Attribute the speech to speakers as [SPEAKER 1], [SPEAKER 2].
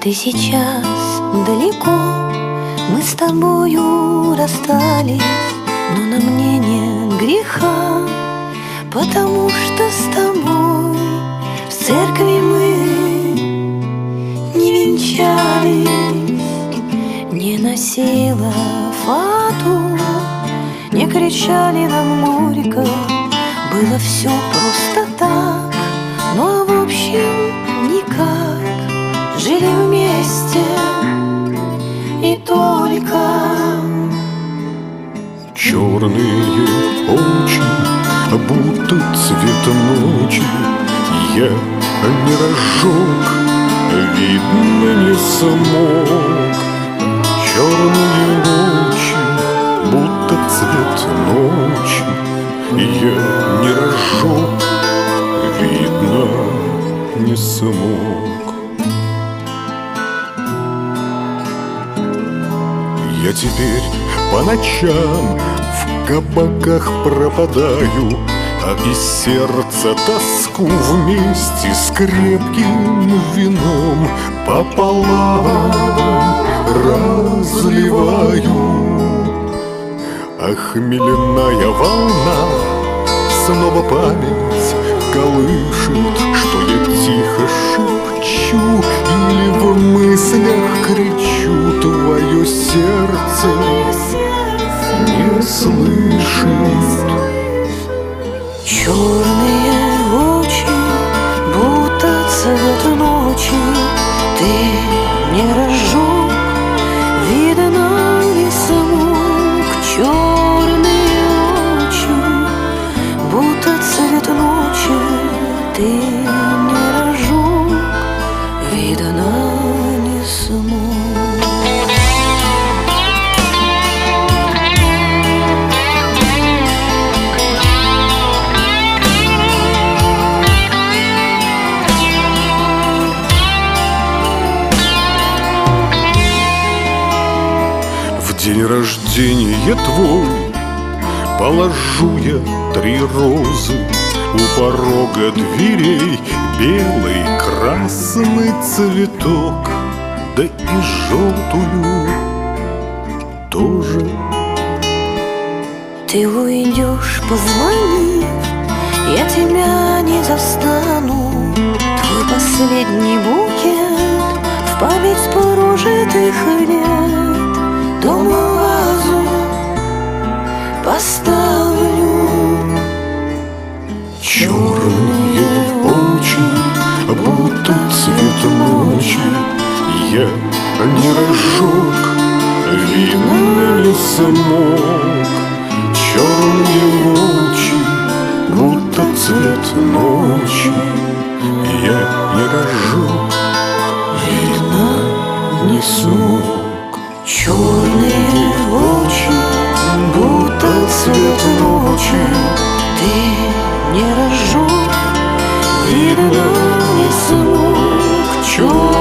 [SPEAKER 1] Ты сейчас далеко, мы с тобою расстались, но на мне нет греха, потому что с тобой в церкви мы не венчались, не носила фату, не кричали нам горько, было все просто так, но в общем никак. Жили вместе и только.
[SPEAKER 2] Черные очи, будто цвет ночи, я не разжег, видно не смог. Черные очи, будто цвет ночи, я не разжег, видно не смог. Я теперь по ночам в кабаках пропадаю, а из сердца тоску вместе с крепким вином пополам разливаю. Охмеленная волна снова память колышет, что я тихо шепчу или в мыслях кричу, твое сердце не слышит.
[SPEAKER 1] Черные очи, будто цвет ночи, ты не разжег, видно не смог. Черные очи, будто цвет ночи, ты не разжег, видно не смог.
[SPEAKER 2] День рождения твой положу я 3 розы у порога дверей, белый, красный цветок, да и желтую тоже.
[SPEAKER 1] Ты уйдешь, позвони, я тебя не застану. Твой последний букет в память прожитых лет дома вазу поставлю.
[SPEAKER 2] Черные очи, будто цвет ночи, я не разжег, видно не смог. Черные очи, будто цвет ночи, я не разжег, видно не смог.
[SPEAKER 1] Черные очи, будто цвет ночи, ты не разжег, видно не смог.